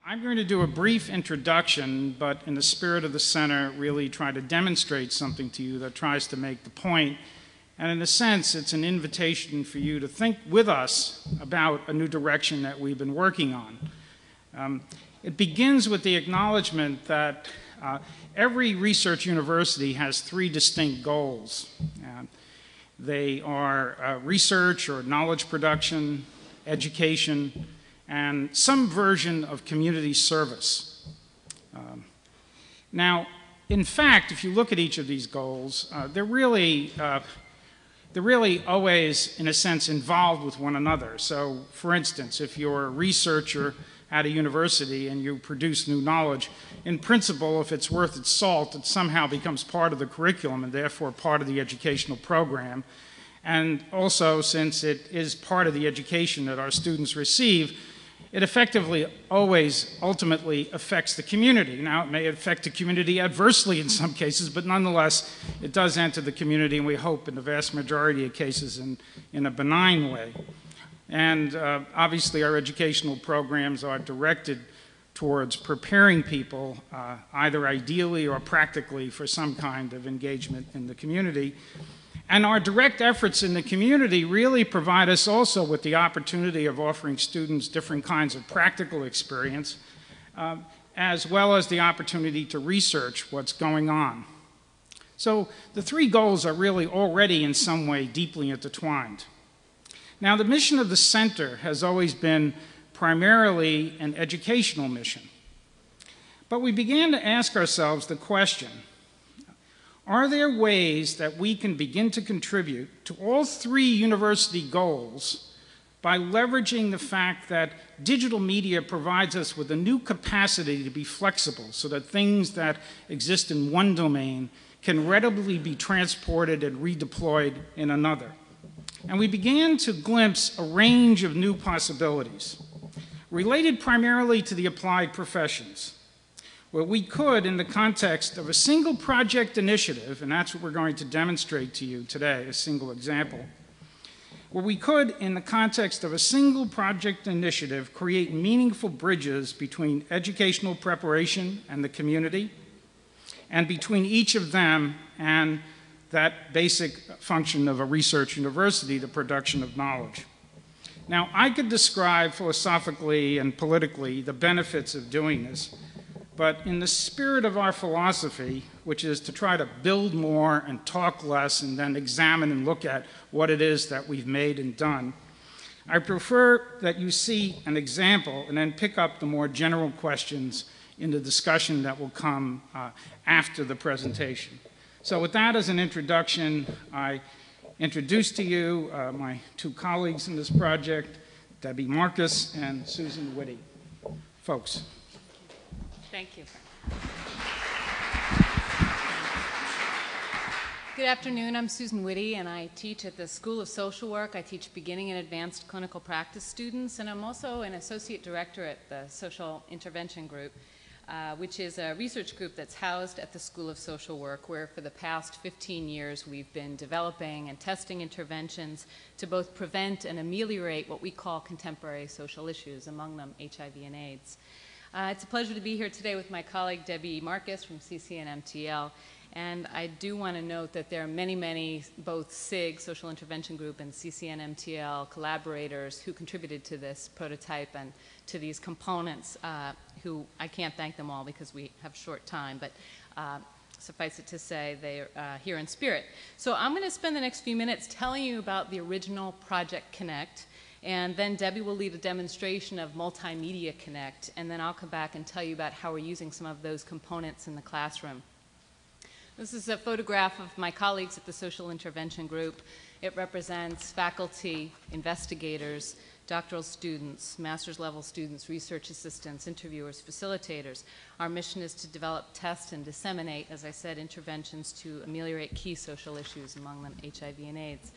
I'm going to do a brief introduction, but in the spirit of the center, really try to demonstrate something to you that tries to make the point. And in a sense, it's an invitation for you to think with us about a new direction that we've been working on. It begins with the acknowledgement that every research university has three distinct goals. They are research or knowledge production, education, and some version of community service. Now, in fact, if you look at each of these goals, they're really always, in a sense, involved with one another. So, for instance, if you're a researcher at a university and you produce new knowledge, in principle, if it's worth its salt, it somehow becomes part of the curriculum and therefore part of the educational program. And also, since it is part of the education that our students receive, it effectively always ultimately affects the community. Now, it may affect the community adversely in some cases, but nonetheless, it does enter the community, and we hope in the vast majority of cases in a benign way. And obviously, our educational programs are directed towards preparing people, either ideally or practically, for some kind of engagement in the community. And our direct efforts in the community really provide us also with the opportunity of offering students different kinds of practical experience, as well as the opportunity to research what's going on. So the three goals are really already in some way deeply intertwined. Now, the mission of the center has always been primarily an educational mission. But we began to ask ourselves the question, are there ways that we can begin to contribute to all three university goals by leveraging the fact that digital media provides us with a new capacity to be flexible so that things that exist in one domain can readily be transported and redeployed in another? And we began to glimpse a range of new possibilities related primarily to the applied professions, where we could, in the context of a single project initiative, and that's what we're going to demonstrate to you today, a single example, where we could, in the context of a single project initiative, create meaningful bridges between educational preparation and the community, and between each of them and that basic function of a research university, the production of knowledge. Now, I could describe philosophically and politically the benefits of doing this, but in the spirit of our philosophy, which is to try to build more and talk less and then examine and look at what it is that we've made and done, I prefer that you see an example and then pick up the more general questions in the discussion that will come after the presentation. So with that as an introduction, I introduce to you my two colleagues in this project, Debbie Marcus and Susan Witte. Folks. Thank you. Good afternoon, I'm Susan Witte, and I teach at the School of Social Work. I teach beginning and advanced clinical practice students, and I'm also an associate director at the Social Intervention Group, which is a research group that's housed at the School of Social Work, where for the past 15 years we've been developing and testing interventions to both prevent and ameliorate what we call contemporary social issues, among them HIV and AIDS. It's a pleasure to be here today with my colleague Debbie Marcus from CCNMTL, and I do want to note that there are many, both SIG, Social Intervention Group, and CCNMTL collaborators who contributed to this prototype and to these components, who I can't thank them all because we have short time, but suffice it to say they're here in spirit. So I'm going to spend the next few minutes telling you about the original Project Connect, and then Debbie will lead a demonstration of Multimedia Connect, and then I'll come back and tell you about how we're using some of those components in the classroom. This is a photograph of my colleagues at the Social Intervention Group. It represents faculty, investigators, doctoral students, master's level students, research assistants, interviewers, facilitators. Our mission is to develop, test, and disseminate, as I said, interventions to ameliorate key social issues, among them HIV and AIDS.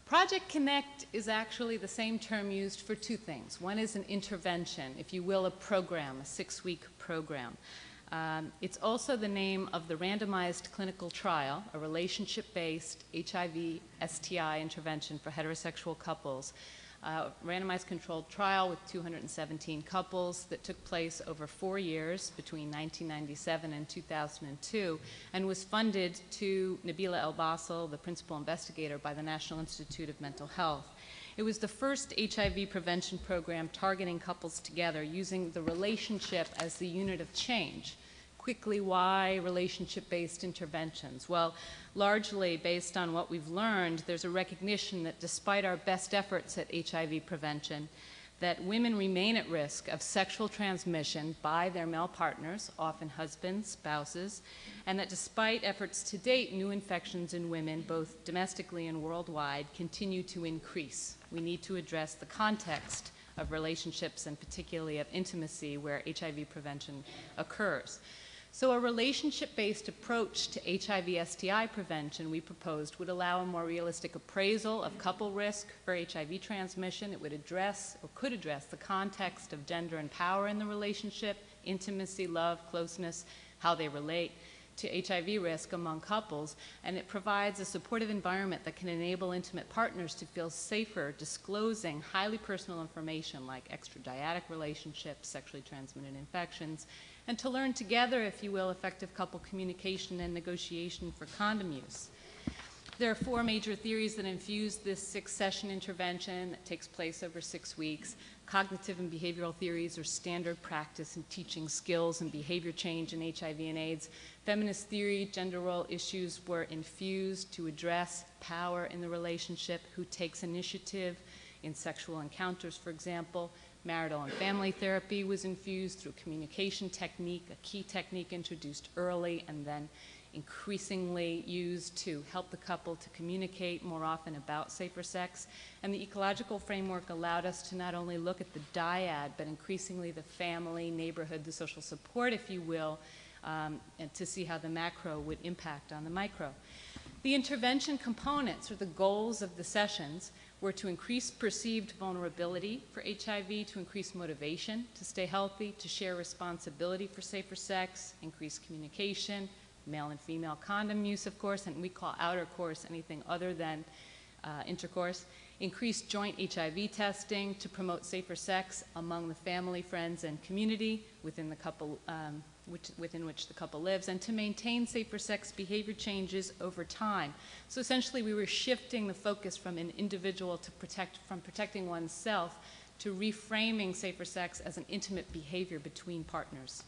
Project Connect is actually the same term used for two things. One is an intervention, if you will, a program, a 6-week program. It's also the name of the randomized clinical trial, a relationship-based HIV STI intervention for heterosexual couples randomized controlled trial with 217 couples that took place over 4 years between 1997 and 2002 and was funded to Nabila El-Basel, the principal investigator, by the National Institute of Mental Health. It was the first HIV prevention program targeting couples together using the relationship as the unit of change. Quickly, why relationship-based interventions? Well, largely based on what we've learned, there's a recognition that despite our best efforts at HIV prevention, that women remain at risk of sexual transmission by their male partners, often husbands, spouses, and that despite efforts to date, new infections in women, both domestically and worldwide, continue to increase. We need to address the context of relationships and particularly of intimacy where HIV prevention occurs. So a relationship-based approach to HIV/STI prevention we proposed would allow a more realistic appraisal of couple risk for HIV transmission. It would address, or could address, the context of gender and power in the relationship, intimacy, love, closeness, how they relate to HIV risk among couples, and it provides a supportive environment that can enable intimate partners to feel safer disclosing highly personal information like extradyadic relationships, sexually transmitted infections, and to learn together, if you will, effective couple communication and negotiation for condom use. There are 4 major theories that infuse this 6-session intervention that takes place over 6 weeks. Cognitive and behavioral theories are standard practice in teaching skills and behavior change in HIV and AIDS. Feminist theory, gender role issues were infused to address power in the relationship, who takes initiative in sexual encounters, for example. Marital and family therapy was infused through communication technique, a key technique introduced early and then increasingly used to help the couple to communicate more often about safer sex. And the ecological framework allowed us to not only look at the dyad, but increasingly the family, neighborhood, the social support, if you will, and to see how the macro would impact on the micro. The intervention components, or the goals of the sessions, were to increase perceived vulnerability for HIV, to increase motivation to stay healthy, to share responsibility for safer sex, increase communication, male and female condom use, of course, and we call outer course anything other than intercourse, increase joint HIV testing to promote safer sex among the family, friends, and community within the couple, within which the couple lives, and to maintain safer sex behavior changes over time. So essentially we were shifting the focus from an individual to protecting oneself to reframing safer sex as an intimate behavior between partners.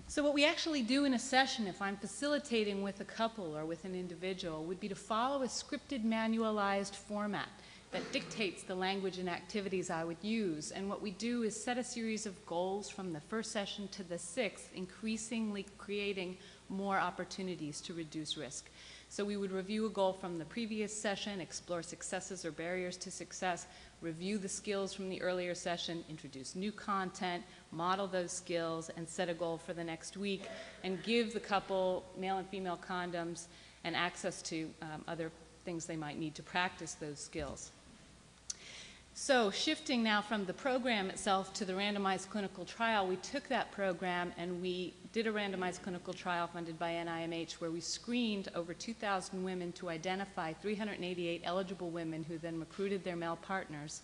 So what we actually do in a session, if I'm facilitating with a couple or with an individual, would be to follow a scripted, manualized format that dictates the language and activities I would use. And what we do is set a series of goals from the first session to the 6th, increasingly creating more opportunities to reduce risk. So we would review a goal from the previous session, explore successes or barriers to success, review the skills from the earlier session, introduce new content, model those skills, and set a goal for the next week, and give the couple male and female condoms and access to other things they might need to practice those skills. So shifting now from the program itself to the randomized clinical trial, we took that program and we did a randomized clinical trial funded by NIMH where we screened over 2,000 women to identify 388 eligible women who then recruited their male partners.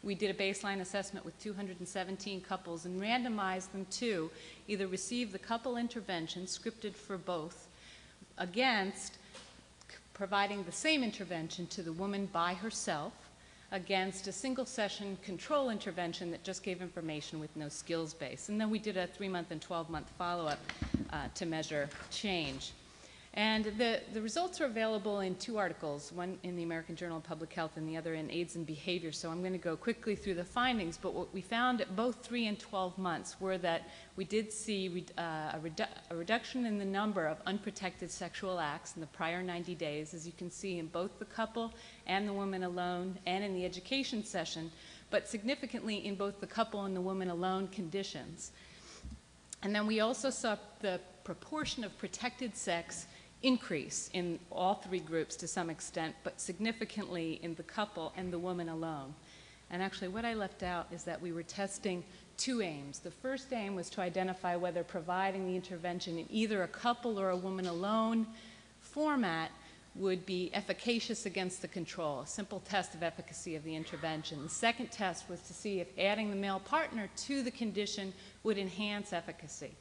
We did a baseline assessment with 217 couples and randomized them to either receive the couple intervention scripted for both against providing the same intervention to the woman by herself against a single session control intervention that just gave information with no skills base. And then we did a 3-month and 12-month follow-up to measure change. And the results are available in 2 articles, one in the American Journal of Public Health and the other in AIDS and Behavior. So I'm going to go quickly through the findings, but what we found at both 3 and 12 months were that we did see a reduction in the number of unprotected sexual acts in the prior 90 days, as you can see in both the couple and the woman alone and in the education session, but significantly in both the couple and the woman alone conditions. And then we also saw the proportion of protected sex increase in all 3 groups to some extent, but significantly in the couple and the woman alone. And actually what I left out is that we were testing 2 aims. The first aim was to identify whether providing the intervention in either a couple or a woman alone format would be efficacious against the control, a simple test of efficacy of the intervention. The second test was to see if adding the male partner to the condition would enhance efficacy.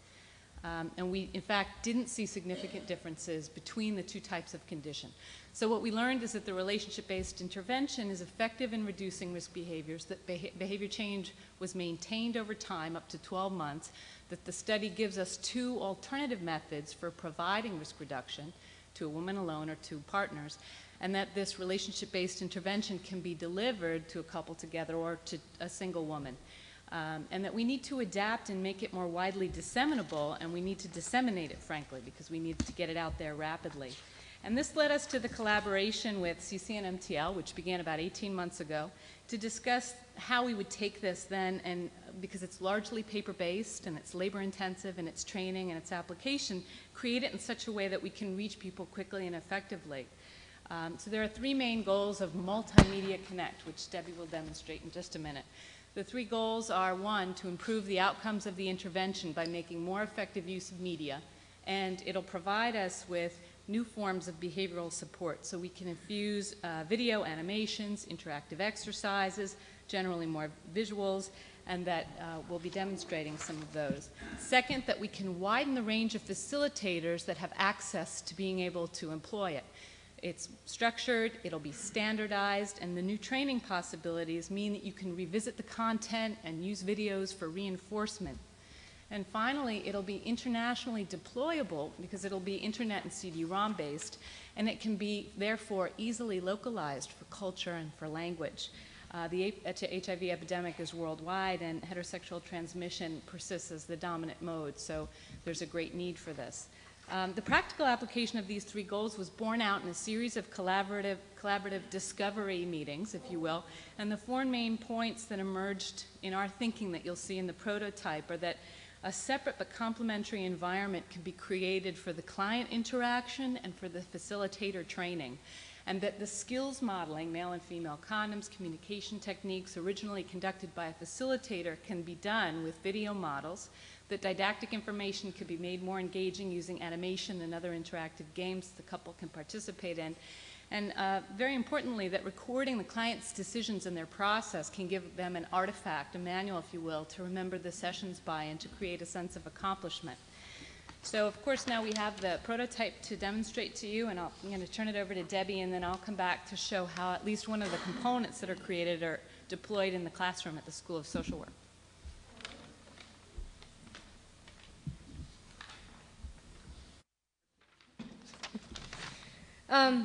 And we, in fact, didn't see significant differences between the two types of condition. So what we learned is that the relationship-based intervention is effective in reducing risk behaviors, that behavior change was maintained over time up to 12 months, that the study gives us two alternative methods for providing risk reduction to a woman alone or two partners, and that this relationship-based intervention can be delivered to a couple together or to a single woman. And that we need to adapt and make it more widely disseminable, and we need to disseminate it, frankly, because we need to get it out there rapidly. And this led us to the collaboration with CCNMTL, which began about 18 months ago, to discuss how we would take this then, and because it's largely paper-based and it's labor-intensive in its training and its application, create it in such a way that we can reach people quickly and effectively. So there are three main goals of Multimedia Connect, which Debbie will demonstrate in just a minute. The three goals are, one, to improve the outcomes of the intervention by making more effective use of media, and it'll provide us with new forms of behavioral support, so we can infuse video, animations, interactive exercises, generally more visuals, and that we'll be demonstrating some of those. Second, that we can widen the range of facilitators that have access to being able to employ it. It's structured, it'll be standardized, and the new training possibilities mean that you can revisit the content and use videos for reinforcement. And finally, it'll be internationally deployable because it'll be internet and CD-ROM based, and it can be therefore easily localized for culture and for language. The HIV epidemic is worldwide, and heterosexual transmission persists as the dominant mode, so there's a great need for this. The practical application of these three goals was borne out in a series of collaborative discovery meetings, if you will, and the four main points that emerged in our thinking that you'll see in the prototype are that a separate but complementary environment can be created for the client interaction and for the facilitator training, and that the skills modeling, male and female condoms, communication techniques originally conducted by a facilitator can be done with video models, that didactic information could be made more engaging using animation and other interactive games the couple can participate in, and very importantly, that recording the client's decisions in their process can give them an artifact, a manual, if you will, to remember the sessions by and to create a sense of accomplishment. So, of course, now we have the prototype to demonstrate to you, and I'm going to turn it over to Debbie, and then I'll come back to show how at least one of the components that are created are deployed in the classroom at the School of Social Work.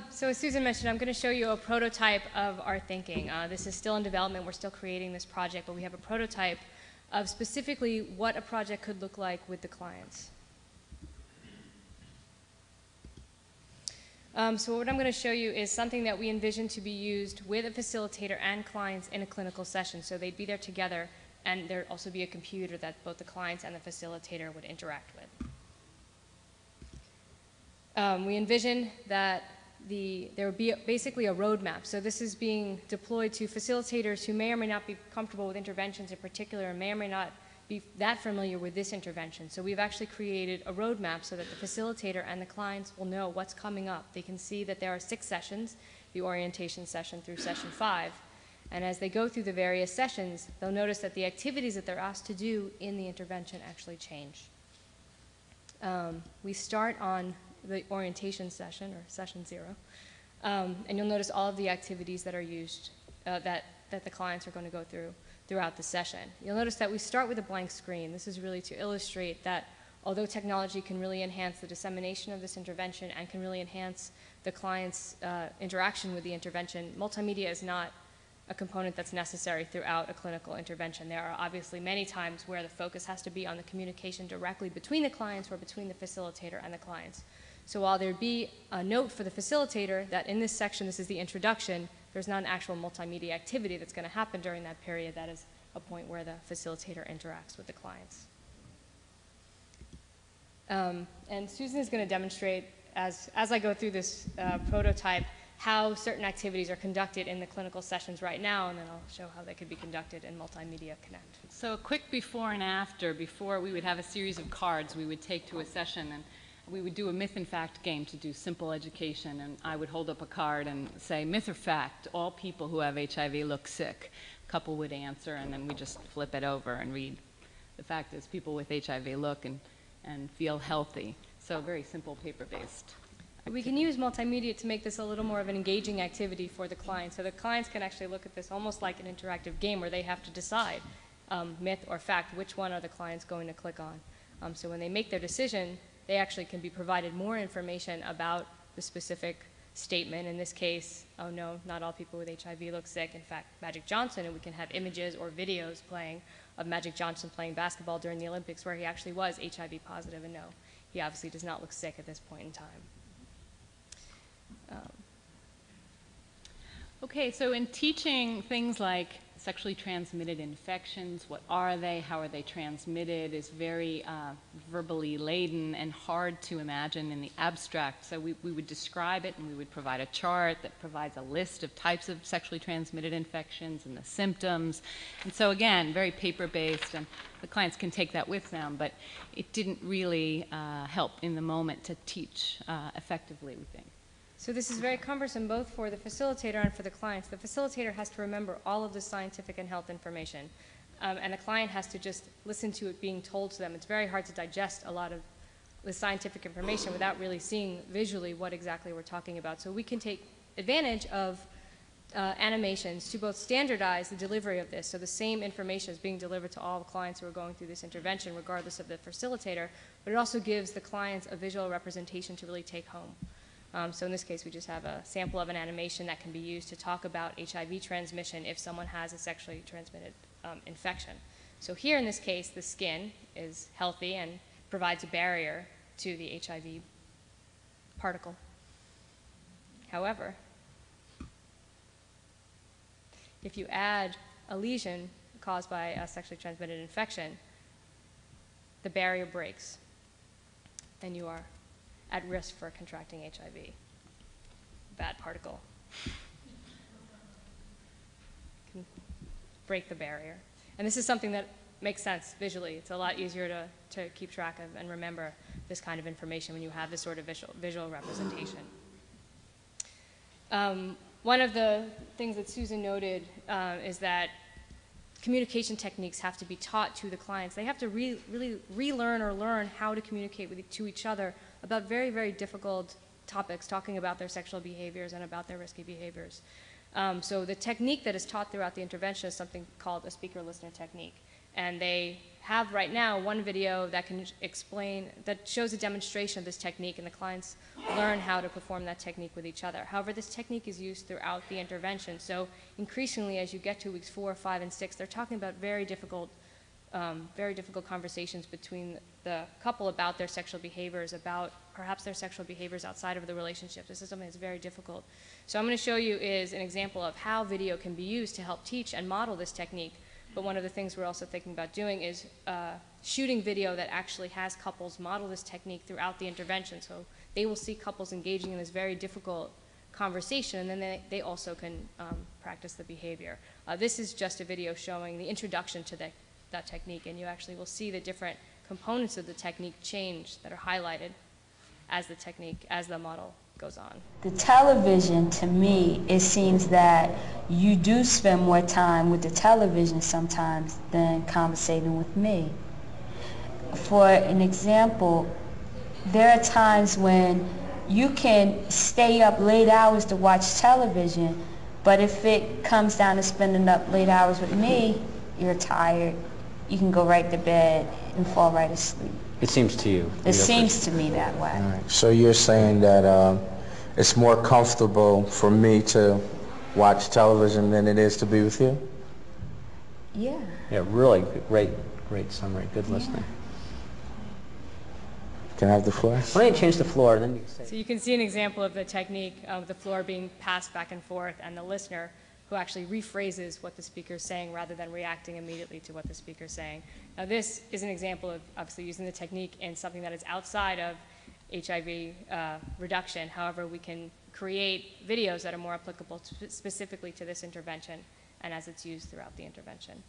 So as Susan mentioned, I'm going to show you a prototype of our thinking. This is still in development. We're still creating this project, but we have a prototype of specifically what a project could look like with the clients. So what I'm going to show you is something that we envision to be used with a facilitator and clients in a clinical session. So they'd be there together, and there'd also be a computer that both the clients and the facilitator would interact with. We envision that there would be basically a roadmap. So this is being deployed to facilitators who may or may not be comfortable with interventions in particular, and may or may not be that familiar with this intervention. So we've actually created a roadmap so that the facilitator and the clients will know what's coming up. They can see that there are 6 sessions, the orientation session through session 5. And as they go through the various sessions, they'll notice that the activities that they're asked to do in the intervention actually change. We start on the orientation session, or session 0, and you'll notice all of the activities that are used, that the clients are going to go through throughout the session. You'll notice that we start with a blank screen. This is really to illustrate that although technology can really enhance the dissemination of this intervention and can really enhance the client's interaction with the intervention, multimedia is not a component that's necessary throughout a clinical intervention. There are obviously many times where the focus has to be on the communication directly between the clients or between the facilitator and the clients. So while there'd be a note for the facilitator that in this section, this is the introduction, there's not an actual multimedia activity that's going to happen during that period. That is a point where the facilitator interacts with the clients. And Susan is going to demonstrate, as I go through this prototype, how certain activities are conducted in the clinical sessions right now, and then I'll show how they could be conducted in Multimedia Connect. So a quick before and after. Before, we would have a series of cards we would take to a session, we would do a myth and fact game to do simple education, and I would hold up a card and say, myth or fact, all people who have HIV look sick. A couple would answer, and then we just flip it over and read. The fact is people with HIV look and feel healthy. So very simple paper-based. We can use multimedia to make this a little more of an engaging activity for the clients. So the clients can actually look at this almost like an interactive game where they have to decide, myth or fact, which one are the clients going to click on. So when they make their decision, they actually can be provided more information about the specific statement. In this case, oh no, not all people with HIV look sick. In fact, Magic Johnson, and we can have images or videos playing of Magic Johnson playing basketball during the Olympics where he actually was HIV positive, and no, he obviously does not look sick at this point in time. Okay, so in teaching things like sexually transmitted infections, what are they, how are they transmitted, is very verbally laden and hard to imagine in the abstract. So we would describe it, and we would provide a chart that provides a list of types of sexually transmitted infections and the symptoms. And so again, very paper-based, and the clients can take that with them, but it didn't really help in the moment to teach effectively, we think. So this is very cumbersome both for the facilitator and for the clients. The facilitator has to remember all of the scientific and health information, and the client has to just listen to it being told to them. It's very hard to digest a lot of the scientific information without really seeing visually what exactly we're talking about. So we can take advantage of animations to both standardize the delivery of this, so the same information is being delivered to all the clients who are going through this intervention regardless of the facilitator, but it also gives the clients a visual representation to really take home. So in this case, we just have a sample of an animation that can be used to talk about HIV transmission if someone has a sexually transmitted infection. So here in this case, the skin is healthy and provides a barrier to the HIV particle. However, if you add a lesion caused by a sexually transmitted infection, the barrier breaks, and you are at risk for contracting HIV. Bad particle can break the barrier. And this is something that makes sense visually. It's a lot easier to keep track of and remember this kind of information when you have this sort of visual representation. One of the things that Susan noted is that communication techniques have to be taught to the clients. They have to really relearn or learn how to communicate to each other about very, very difficult topics, talking about their sexual behaviors and about their risky behaviors. So the technique that is taught throughout the intervention is something called a speaker-listener technique. And they have right now one video that can explain, that shows a demonstration of this technique, and the clients learn how to perform that technique with each other. However, this technique is used throughout the intervention. So increasingly, as you get to weeks 4, 5, and 6, they're talking about very difficult conversations between the couple about their sexual behaviors, about perhaps their sexual behaviors outside of the relationship. This is something that's very difficult. So I'm going to show you is an example of how video can be used to help teach and model this technique. But one of the things we're also thinking about doing is shooting video that actually has couples model this technique throughout the intervention. So they will see couples engaging in this very difficult conversation, and then they also can practice the behavior. This is just a video showing the introduction to that technique, and you actually will see the different components of the technique change that are highlighted as the model goes on. The television, to me, it seems that you do spend more time with the television sometimes than conversating with me. For an example, there are times when you can stay up late hours to watch television, but if it comes down to spending up late hours with me, you're tired, you can go right to bed and fall right asleep. It seems to you. It seems to me that way. All right. So you're saying that it's more comfortable for me to watch television than it is to be with you? Yeah. Yeah, really great summary. Good listening. Can I have the floor? Why don't you change the floor, and then you can say. So you can see an example of the technique of the floor being passed back and forth, and the listener who actually rephrases what the speaker is saying rather than reacting immediately to what the speaker is saying. Now this is an example of obviously using the technique in something that is outside of HIV reduction. However, we can create videos that are more applicable specifically to this intervention and as it's used throughout the intervention.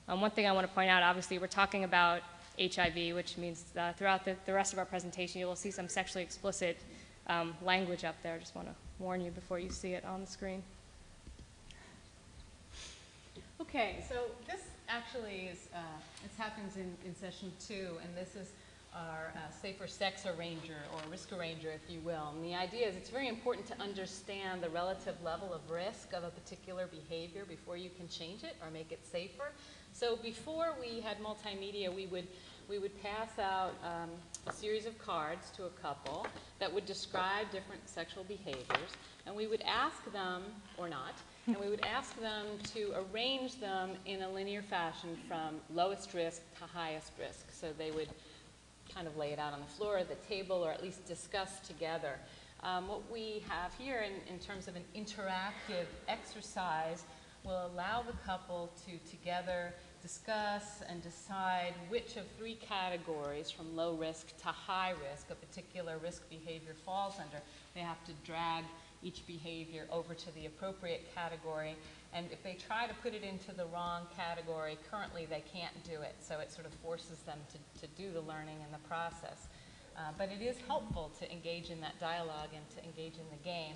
One thing I want to point out, obviously we're talking about HIV, which means throughout the rest of our presentation, you will see some sexually explicit language up there. I just want to warn you before you see it on the screen. Okay, so this actually is, this happens in session 2, and this is our safer sex arranger, or risk arranger, if you will. And the idea is it's very important to understand the relative level of risk of a particular behavior before you can change it or make it safer. So before we had multimedia, we would pass out a series of cards to a couple that would describe different sexual behaviors, and we would ask them, or not, and we would ask them to arrange them in a linear fashion from lowest risk to highest risk. So they would kind of lay it out on the floor, the table, or at least discuss together. What we have here in terms of an interactive exercise will allow the couple to together discuss and decide which of 3 categories from low risk to high risk a particular risk behavior falls under. They have to drag each behavior over to the appropriate category, and if they try to put it into the wrong category, currently they can't do it, so it sort of forces them to do the learning in the process. But it is helpful to engage in that dialogue and to engage in the game.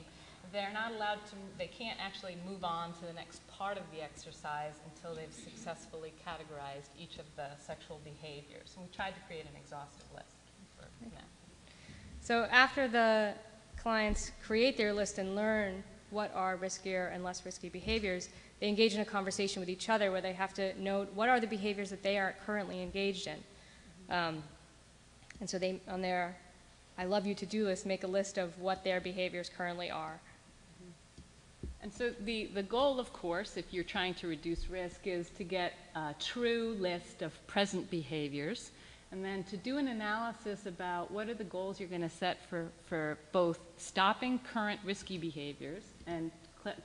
They're not allowed to, they can't actually move on to the next part of the exercise until they've successfully categorized each of the sexual behaviors. And we tried to create an exhaustive list for that. So after the clients create their list and learn what are riskier and less risky behaviors, they engage in a conversation with each other where they have to note what are the behaviors that they are currently engaged in. And so they, on their I love you to-do list, make a list of what their behaviors currently are. And so the goal, of course, if you're trying to reduce risk, is to get a true list of present behaviors, and then to do an analysis about what are the goals you're going to set for both stopping current risky behaviors and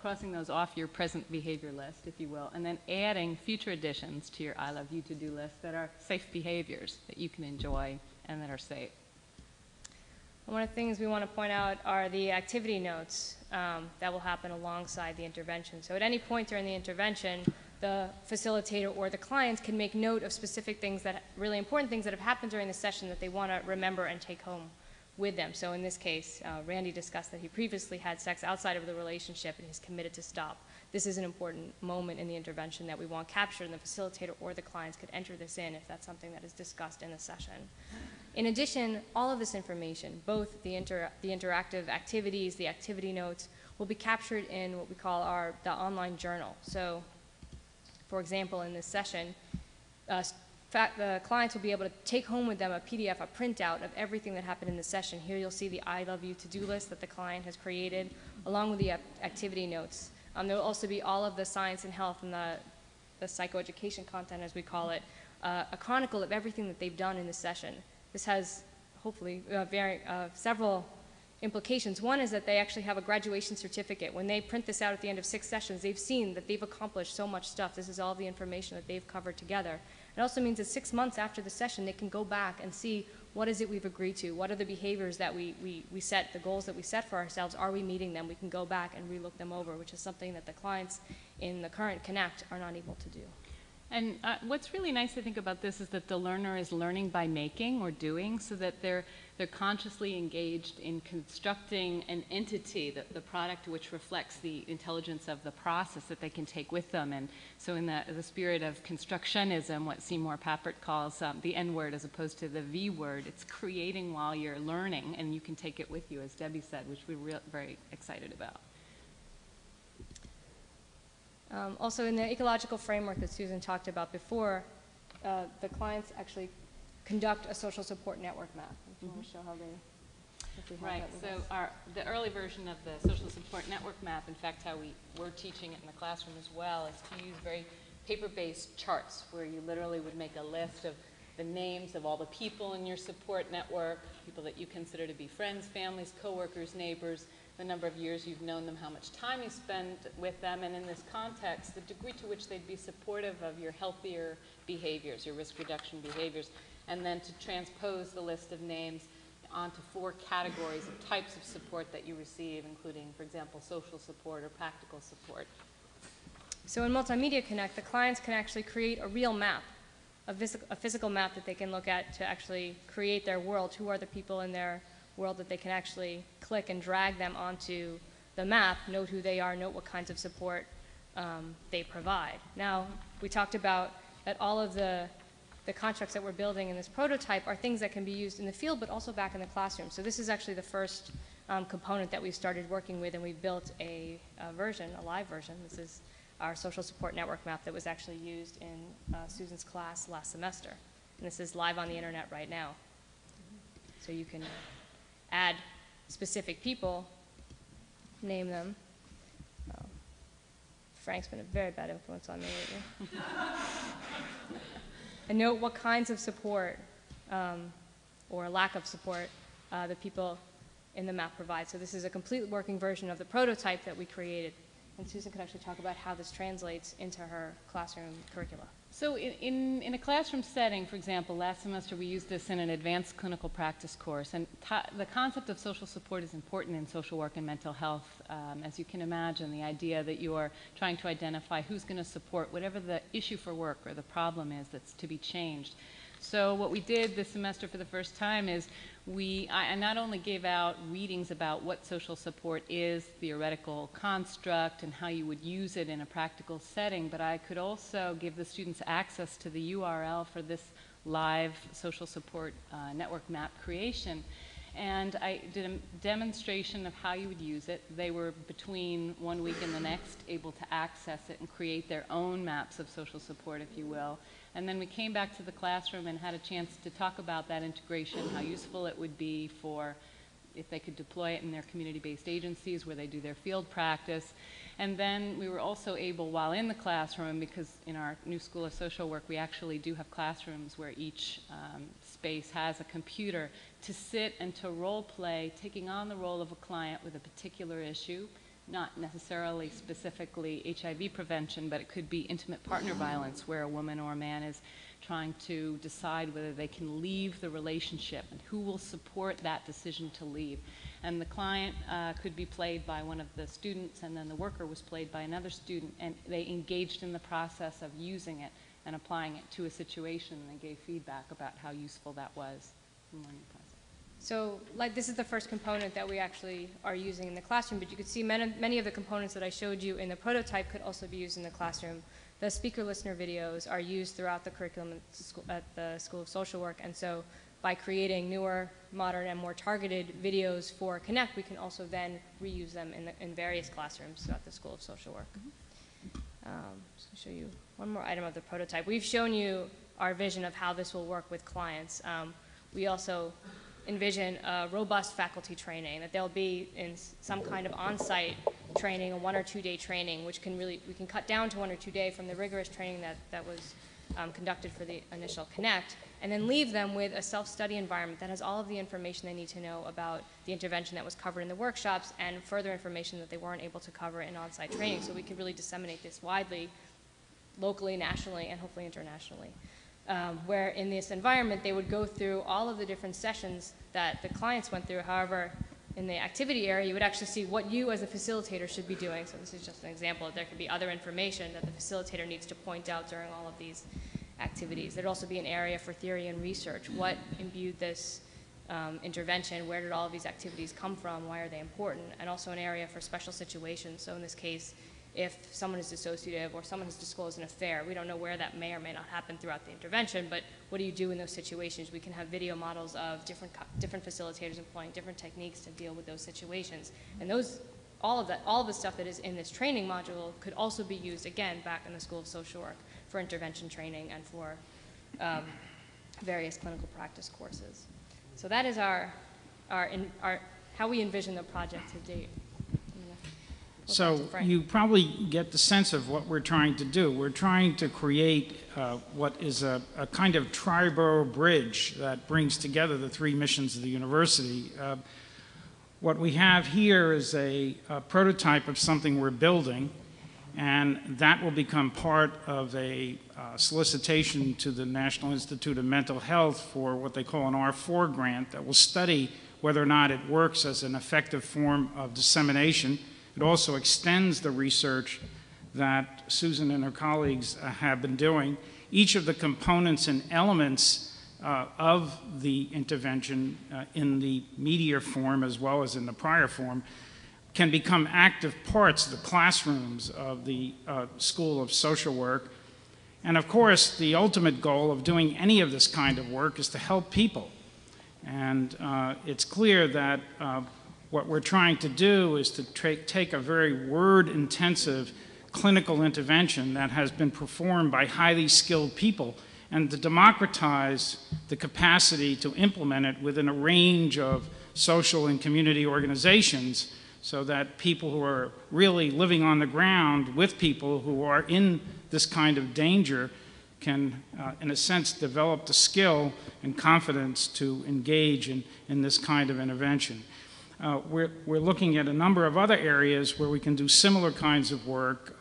crossing those off your present behavior list, if you will, and then adding future additions to your I love you to-do list that are safe behaviors that you can enjoy and that are safe. One of the things we want to point out are the activity notes that will happen alongside the intervention. So at any point during the intervention, the facilitator or the clients can make note of specific things, that really important things that have happened during the session that they want to remember and take home with them. So in this case, Randy discussed that he previously had sex outside of the relationship and he's committed to stop. This is an important moment in the intervention that we want captured, and the facilitator or the clients could enter this in if that's something that is discussed in the session. In addition, all of this information, both the interactive activities, the activity notes, will be captured in what we call the online journal. So, for example, in this session, the clients will be able to take home with them a PDF, a printout of everything that happened in the session. Here you'll see the I love you to-do list that the client has created, along with the activity notes. There will also be all of the science and health and the psychoeducation content, as we call it, a chronicle of everything that they've done in the session. This has, hopefully, several implications. One is that they actually have a graduation certificate. When they print this out at the end of 6 sessions, they've seen that they've accomplished so much stuff. This is all the information that they've covered together. It also means that 6 months after the session, they can go back and see what is it we've agreed to, what are the behaviors that we set, the goals that we set for ourselves, are we meeting them? We can go back and relook them over, which is something that the clients in the current Connect are not able to do. And what's really nice to think about this is that the learner is learning by making or doing, so that they're consciously engaged in constructing an entity, the product which reflects the intelligence of the process that they can take with them. And so in the spirit of constructionism, what Seymour Papert calls the N word as opposed to the V word, it's creating while you're learning, and you can take it with you, as Debbie said, which we're very excited about. Also, in the ecological framework that Susan talked about before, the clients actually conduct a social support network map. If you want to show how they Right, so the early version of the social support network map, in fact how we're teaching it in the classroom as well, is to use very paper-based charts where you literally would make a list of the names of all the people in your support network, people that you consider to be friends, families, coworkers, neighbors, the number of years you've known them, how much time you spend with them, and in this context, the degree to which they'd be supportive of your healthier behaviors, your risk reduction behaviors, and then to transpose the list of names onto 4 categories of types of support that you receive, including, for example, social support or practical support. So in Multimedia Connect, the clients can actually create a real map a physical map that they can look at to actually create their world. Who are the people in their world that they can actually click and drag them onto the map, note who they are, note what kinds of support they provide. Now, we talked about that all of the constructs that we're building in this prototype are things that can be used in the field, but also back in the classroom. So this is actually the first component that we've started working with, and we've built a live version. This is our social support network map that was actually used in Susan's class last semester. And this is live on the internet right now. So you can add specific people, name them. Oh, Frank's been a very bad influence on me lately. And note what kinds of support or lack of support the people in the map provide. So this is a complete working version of the prototype that we created. And Susan could actually talk about how this translates into her classroom curricula. So in a classroom setting, for example, last semester we used this in an advanced clinical practice course. And the concept of social support is important in social work and mental health. As you can imagine, the idea that you are trying to identify who's going to support whatever the issue for work or the problem is that's to be changed. So what we did this semester for the first time is I not only gave out readings about what social support is, theoretical construct, and how you would use it in a practical setting, but I could also give the students access to the URL for this live social support network map creation. And I did a demonstration of how you would use it. They were, between 1 week and the next, able to access it and create their own maps of social support, if you will. And then we came back to the classroom and had a chance to talk about that integration, how useful it would be for if they could deploy it in their community-based agencies where they do their field practice. And then we were also able, while in the classroom, because in our new School of Social Work, we actually do have classrooms where each space has a computer, to sit and to role play, taking on the role of a client with a particular issue, not necessarily specifically HIV prevention, but it could be intimate partner violence, where a woman or a man is trying to decide whether they can leave the relationship and who will support that decision to leave. And the client could be played by one of the students, and then the worker was played by another student, and they engaged in the process of using it and applying it to a situation, and they gave feedback about how useful that was in the learning process. So this is the first component that we actually are using in the classroom, but you could see many of the components that I showed you in the prototype could also be used in the classroom. The speaker listener videos are used throughout the curriculum at the School of Social Work, and so by creating newer, modern, and more targeted videos for Connect, we can also then reuse them in various classrooms throughout the School of Social Work. So I'll show you one more item of the prototype. We've shown you our vision of how this will work with clients. We also envision robust faculty training, that they'll be in some kind of on-site training, a 1 or 2 day training, which we can cut down to 1 or 2 days from the rigorous training that was conducted for the initial Connect, and then leave them with a self-study environment that has all of the information they need to know about the intervention that was covered in the workshops and further information that they weren't able to cover in on-site training. So we could really disseminate this widely, locally, nationally, and hopefully internationally. Where in this environment they would go through all of the different sessions that the clients went through. However, in the activity area, you would actually see what you as a facilitator should be doing. So this is just an example. There could be other information that the facilitator needs to point out during all of these activities. There'd also be an area for theory and research. What imbued this intervention? Where did all of these activities come from? Why are they important? And also an area for special situations. So in this case, if someone is dissociative or someone has disclosed an affair, we don't know where that may or may not happen throughout the intervention, but what do you do in those situations? We can have video models of different facilitators employing different techniques to deal with those situations. And all of the stuff that is in this training module could also be used, again, back in the School of Social Work for intervention training and for various clinical practice courses. So that is how we envision the project to date. So you probably get the sense of what we're trying to do. We're trying to create what is a kind of tri-borough bridge that brings together the 3 missions of the university. What we have here is a prototype of something we're building, and that will become part of a solicitation to the National Institute of Mental Health for what they call an R4 grant that will study whether or not it works as an effective form of dissemination. It also extends the research that Susan and her colleagues have been doing, each of the components and elements of the intervention in the media form as well as in the prior form can become active parts of the classrooms of the School of Social Work. And of course, the ultimate goal of doing any of this kind of work is to help people. And it's clear that what we're trying to do is to take a very word-intensive clinical intervention that has been performed by highly skilled people and to democratize the capacity to implement it within a range of social and community organizations so that people who are really living on the ground with people who are in this kind of danger can, in a sense, develop the skill and confidence to engage in this kind of intervention. We're looking at a number of other areas where we can do similar kinds of work.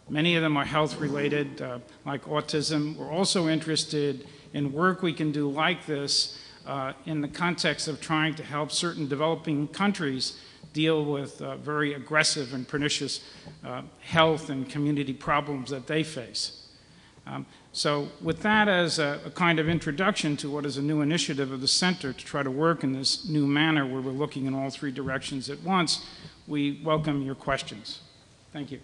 Many of them are health-related, like autism. We're also interested in work we can do like this in the context of trying to help certain developing countries deal with very aggressive and pernicious health and community problems that they face. So with that as a kind of introduction to what is a new initiative of the center to try to work in this new manner where we're looking in all three directions at once, we welcome your questions. Thank you.